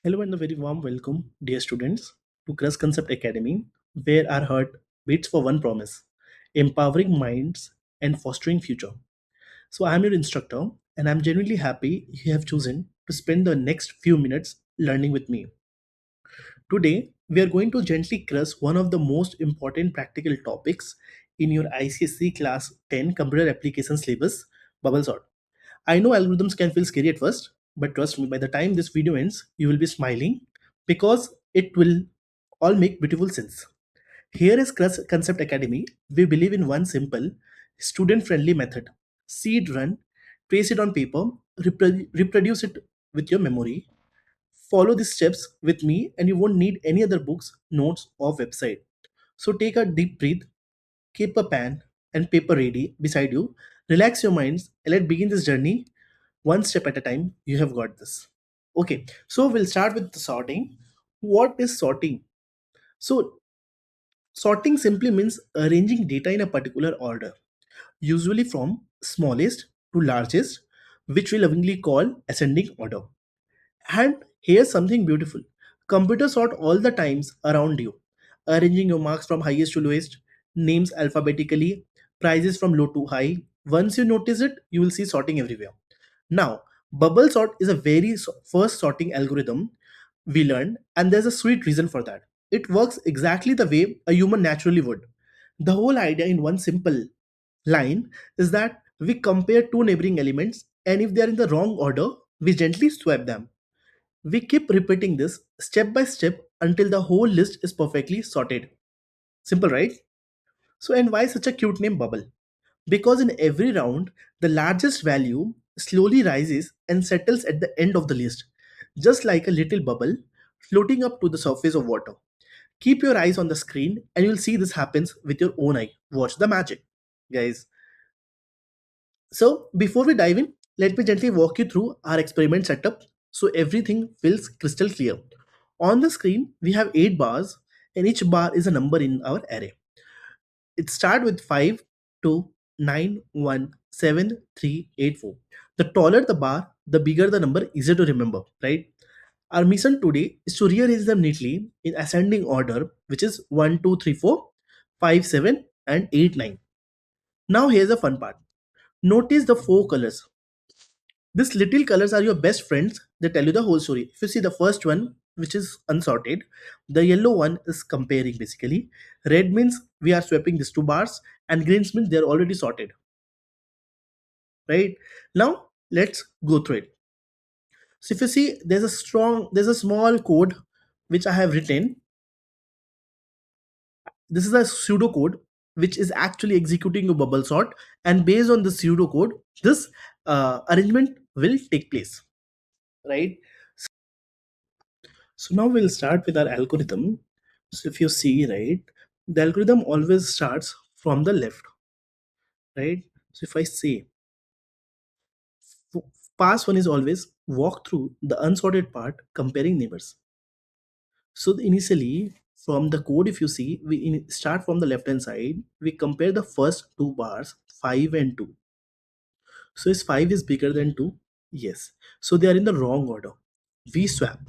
Hello and a very warm welcome, dear students, to Crush Concept Academy, where our heart beats for one promise: empowering minds and fostering future. So, I am your instructor, and I'm genuinely happy you have chosen to spend the next few minutes learning with me. Today, we are going to gently crush one of the most important practical topics in your ICSE Class 10 Computer Application Syllabus, bubble sort. I know algorithms can feel scary at first, but trust me, by the time this video ends, you will be smiling because it will all make beautiful sense. Here is Concept Academy. We believe in one simple, student friendly method: seed run, trace it on paper, reproduce it with your memory. Follow these steps with me, and you won't need any other books, notes, or website. So take a deep breath, keep a pen and paper ready beside you, relax your minds, and let's begin this journey one step at a time. You have got this. Okay, so we'll start with the sorting. What is sorting? So sorting simply means arranging data in a particular order, usually from smallest to largest, which we lovingly call ascending order. And here's something beautiful: computers sort all the times around you, arranging your marks from highest to lowest, names alphabetically, prices from low to high. Once you notice it, you will see sorting everywhere. Now, bubble sort is a very first sorting algorithm we learned, and there's a sweet reason for that. It works exactly the way a human naturally would. The whole idea in one simple line is that we compare two neighboring elements, and if they are in the wrong order, we gently swap them. We keep repeating this step by step until the whole list is perfectly sorted. Simple, right? So, and why such a cute name, bubble? Because in every round, the largest value slowly rises and settles at the end of the list, just like a little bubble floating up to the surface of water. Keep your eyes on the screen and you'll see this happens with your own eye. Watch the magic, guys. So, before we dive in, let me gently walk you through our experiment setup so everything feels crystal clear. On the screen, we have 8 bars, and each bar is a number in our array. It starts with 5, 2, 9, 1, 7, 3, 8, 4. The taller the bar, the bigger the number, easier to remember, right? Our mission today is to rearrange them neatly in ascending order, which is 1, 2, 3, 4, 5, 7, and 8, 9. Now, here's the fun part. Notice the 4 colors. These little colors are your best friends. They tell you the whole story. If you see the first one, which is unsorted, the yellow one is comparing basically. Red means we are swapping these two bars, and greens means they are already sorted. Right now, let's go through it. So if you see, there's a small code which I have written. This is a pseudo code which is actually executing a bubble sort, and based on the pseudo code, this arrangement will take place. Right. So now we'll start with our algorithm. So if you see, right, the algorithm always starts from the left, right? So if I say f- pass one is always walk through the unsorted part comparing neighbors. So initially from the code, if you see, we start from the left hand side, we compare the first two bars, 5 and 2. So is 5 is bigger than 2? Yes. So they are in the wrong order. We swap.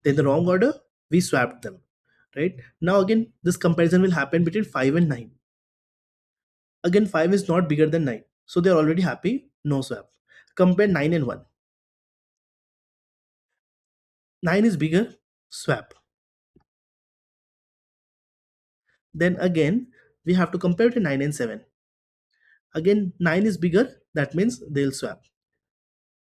They're in the wrong order, we swapped them. Right now, again, this comparison will happen between 5 and 9. Again, 5 is not bigger than 9, so they're already happy, no swap. Compare 9 and 1. 9 is bigger, swap. Then again, we have to compare to 9 and 7. Again, 9 is bigger, that means they'll swap.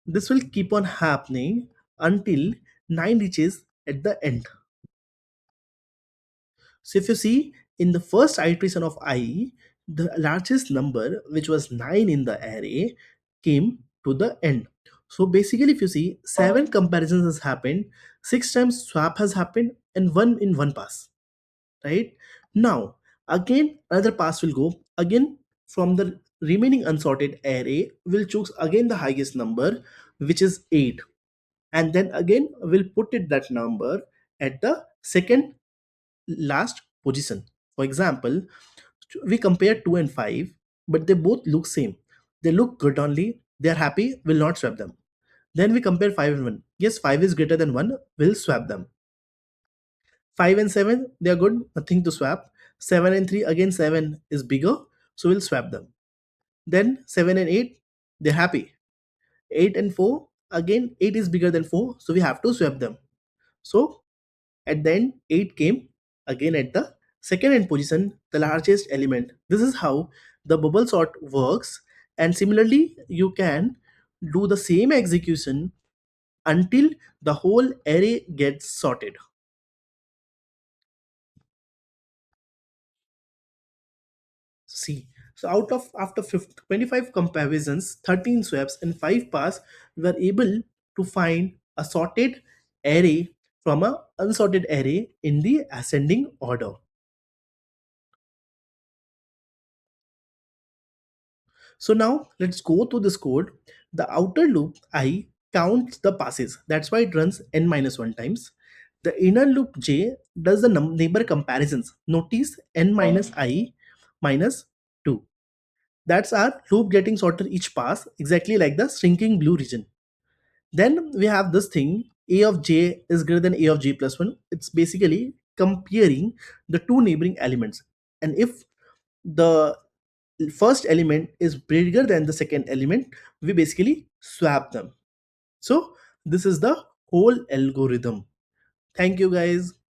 This will keep on happening until 9 reaches at the end. So if you see, in the first iteration of I, the largest number, which was 9 in the array, came to the end. So basically, if you see, 7 comparisons has happened, 6 times swap has happened, and 1 in one pass. Right? Now, again, another pass will go. Again, from the remaining unsorted array, we'll choose again the highest number, which is 8. And then again, we'll put it that number at the second last position. For example, we compare 2 and 5, but they both look same. They look good only. They are happy, will not swap them. Then we compare 5 and 1. Yes, 5 is greater than 1, we'll swap them. 5 and 7, they are good, nothing to swap. 7 and 3, again 7 is bigger, so we'll swap them. Then 7 and 8, they're happy. 8 and 4, again 8 is bigger than 4, so we have to swap them. So at the end, 8 came again at the second end position, the largest element. This is how the bubble sort works. And similarly, you can do the same execution until the whole array gets sorted. See, so out of after 25 comparisons, 13 swaps, and 5 pass, we were able to find a sorted array from a unsorted array in the ascending order. So now let's go to this code. The outer loop I counts the passes. That's why it runs n minus 1 times. The inner loop j does the neighbor comparisons. Notice n minus I minus 2. That's our loop getting sorted each pass, exactly like the shrinking blue region. Then we have this thing, a of j is greater than a of j plus 1. It's basically comparing the two neighboring elements. And if the first element is bigger than the second element, we basically swap them. So this is the whole algorithm. Thank you guys.